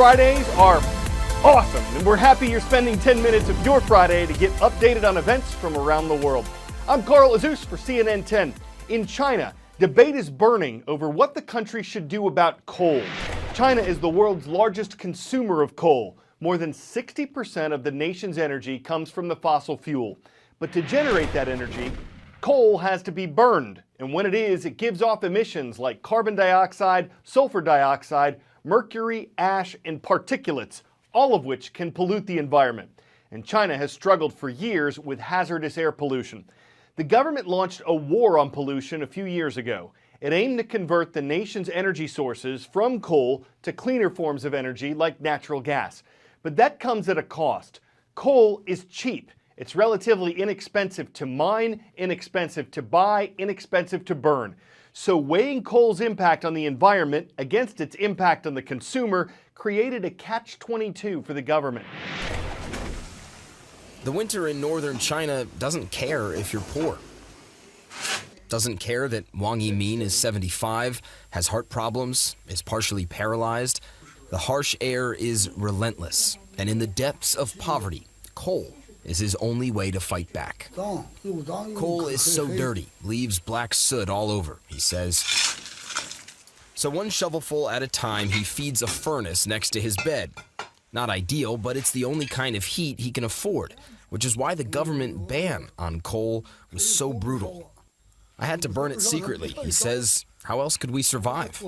Fridays are awesome, and we're happy you're spending 10 minutes of your Friday to get updated on events from around the world. I'm Cral Azuz for CNN 10. In China, debate is burning over what the country should do about coal. China is the world's largest consumer of coal. More than 60% of the nation's energy comes from the fossil fuel. But to generate that energy, coal has to be burned. And when it is, it gives off emissions like carbon dioxide, sulfur dioxide, mercury, ash, and particulates, all of which can pollute the environment. And China has struggled for years with hazardous air pollution. The government launched a war on pollution a few years ago. It aimed to convert the nation's energy sources from coal to cleaner forms of energy like natural gas. But that comes at a cost. Coal is cheap. It's relatively inexpensive to mine, inexpensive to buy, inexpensive to burn. So weighing coal's impact on the environment against its impact on the consumer created a catch-22 for the government. The winter in northern China doesn't care if you're poor. Doesn't care that Wang Yimin is 75, has heart problems, is partially paralyzed. The harsh air is relentless, and in the depths of poverty, coal is his only way to fight back. Coal is so dirty, leaves black soot all over, he says. So one shovelful at a time, he feeds a furnace next to his bed. Not ideal, but it's the only kind of heat he can afford, which is why the government ban on coal was so brutal. I had to burn it secretly, he says. How else could we survive?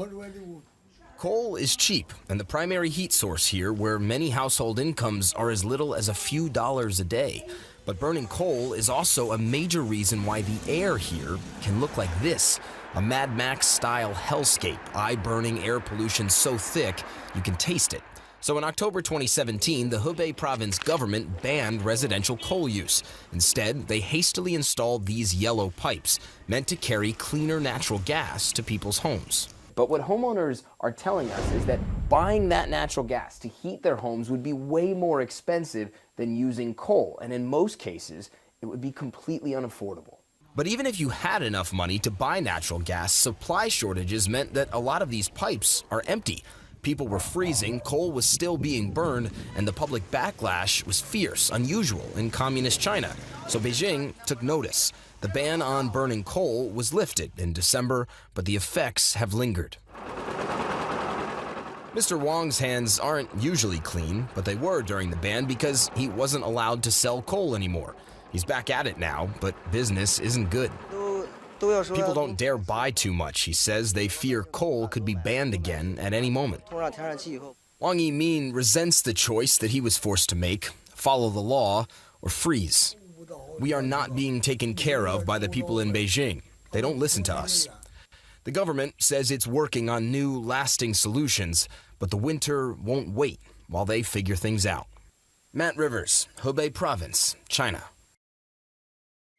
Coal is cheap and the primary heat source here, where many household incomes are as little as a few dollars a day. But burning coal is also a major reason why the air here can look like this, a Mad Max-style hellscape, eye-burning air pollution so thick you can taste it. So in October 2017, the Hubei province government banned residential coal use. Instead, they hastily installed these yellow pipes, meant to carry cleaner natural gas to people's homes. But what homeowners are telling us is that buying that natural gas to heat their homes would be way more expensive than using coal, and in most cases, it would be completely unaffordable. But even if you had enough money to buy natural gas, supply shortages meant that a lot of these pipes are empty. People were freezing, coal was still being burned, and the public backlash was fierce, unusual in communist China. So Beijing took notice. The ban on burning coal was lifted in December, but the effects have lingered. Mr. Wang's hands aren't usually clean, but they were during the ban because he wasn't allowed to sell coal anymore. He's back at it now, but business isn't good. People don't dare buy too much, he says. They fear coal could be banned again at any moment. Wang Yimin resents the choice that he was forced to make: follow the law or freeze. We are not being taken care of by the people in Beijing. They don't listen to us. The government says it's working on new, lasting solutions, but the winter won't wait while they figure things out. Matt Rivers, Hubei Province, China.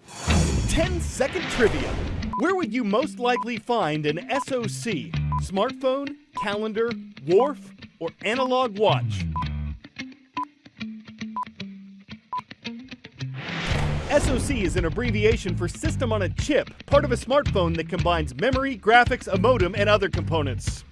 10-second trivia. Where would you most likely find an SoC? Smartphone, calendar, wharf, or analog watch? SoC is an abbreviation for System on a Chip, part of a smartphone that combines memory, graphics, a modem, and other components.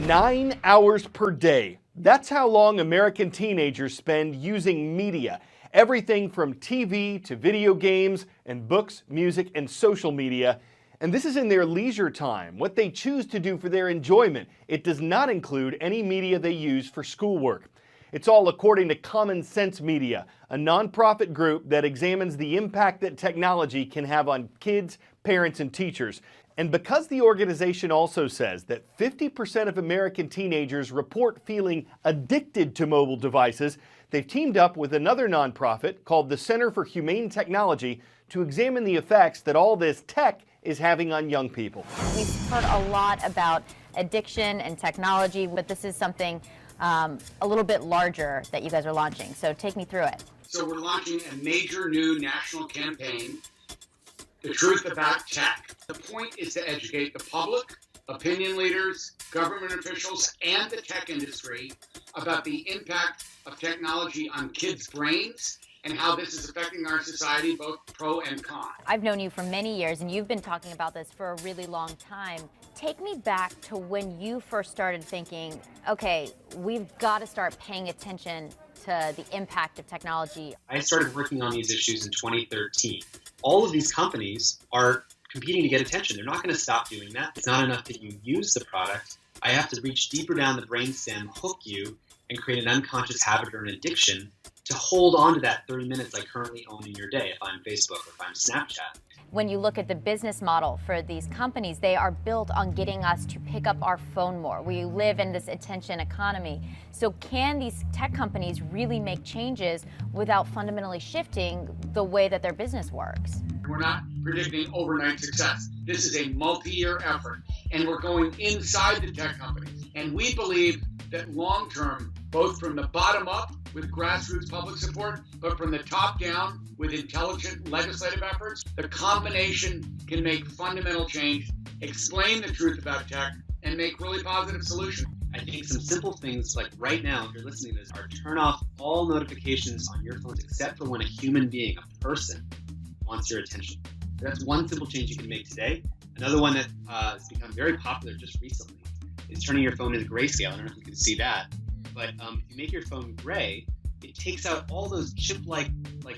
9 hours per day. That's how long American teenagers spend using media. Everything from TV to video games and books, music, and social media. And this is in their leisure time, what they choose to do for their enjoyment. It does not include any media they use for schoolwork. It's all according to Common Sense Media, a nonprofit group that examines the impact that technology can have on kids, parents, and teachers. And because the organization also says that 50% of American teenagers report feeling addicted to mobile devices, they've teamed up with another nonprofit called the Center for Humane Technology to examine the effects that all this tech is having on young people. We've heard a lot about addiction and technology, but this is something a little bit larger that you guys are launching. So take me through it. So we're launching a major new national campaign, The Truth About Tech. The point is to educate the public, opinion leaders, government officials, and the tech industry about the impact of technology on kids' brains and how this is affecting our society, both pro and con. I've known you for many years, and you've been talking about this for a really long time. Take me back to when you first started thinking, okay, we've got to start paying attention to the impact of technology. I started working on these issues in 2013. All of these companies are competing to get attention. They're not going to stop doing that. It's not enough that you use the product. I have to reach deeper down the brainstem, hook you, and create an unconscious habit or an addiction to hold on to that 30 minutes I currently own in your day if I'm Facebook or if I'm Snapchat. When you look at the business model for these companies, they are built on getting us to pick up our phone more. We live in this attention economy. So can these tech companies really make changes without fundamentally shifting the way that their business works? We're not predicting overnight success. This is a multi-year effort, and we're going inside the tech companies. And we believe that long-term, both from the bottom up with grassroots public support, but from the top down with intelligent legislative efforts, the combination can make fundamental change, explain the truth about tech, and make really positive solutions. I think some simple things like right now, if you're listening to this, are turn off all notifications on your phones except for when a human being, a person, wants your attention. That's one simple change you can make today. Another one that has become very popular just recently is turning your phone into grayscale. I don't know if you can see that, but if you make your phone gray, it takes out all those chip-like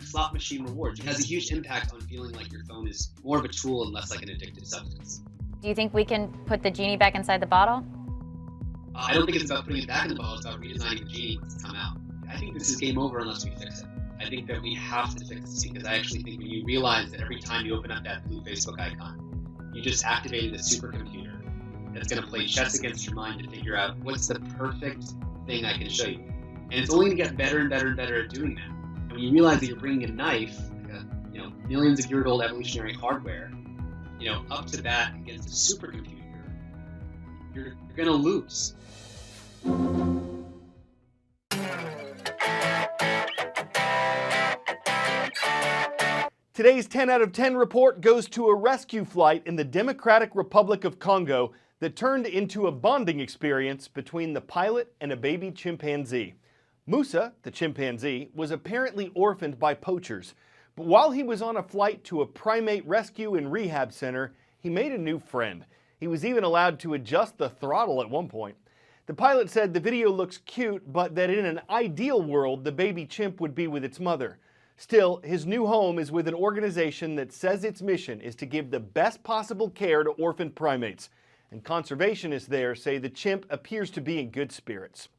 slot machine rewards. It has a huge impact on feeling like your phone is more of a tool and less like an addictive substance. Do you think we can put the genie back inside the bottle? I don't think it's about putting it back in the bottle. It's about redesigning the genie once it's come out. I think this is game over unless we fix it. I think that we have to fix this because I actually think when you realize that every time you open up that blue Facebook icon, you just activated a supercomputer that's going to play chess against your mind to figure out what's the perfect thing I can show you. And it's only going to get better and better and better at doing that. And when you realize that you're bringing a knife, like a millions of year old evolutionary hardware, up to bat against a supercomputer, you're going to lose. Today's 10 out of 10 report goes to a rescue flight in the Democratic Republic of Congo that turned into a bonding experience between the pilot and a baby chimpanzee. Musa, the chimpanzee, was apparently orphaned by poachers, but while he was on a flight to a primate rescue and rehab center, he made a new friend. He was even allowed to adjust the throttle at one point. The pilot said the video looks cute, but that in an ideal world, the baby chimp would be with its mother. Still, his new home is with an organization that says its mission is to give the best possible care to orphaned primates. And conservationists there say the chimp appears to be in good spirits.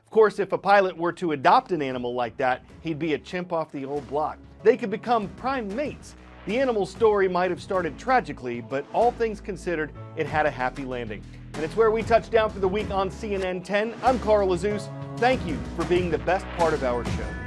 Of course, if a pilot were to adopt an animal like that, he'd be a chimp off the old block. They could become prime mates. The animal's story might have started tragically, but all things considered, it had a happy landing. And it's where we touch down for the week on CNN 10. I'm Carl Azuz. Thank you for being the best part of our show.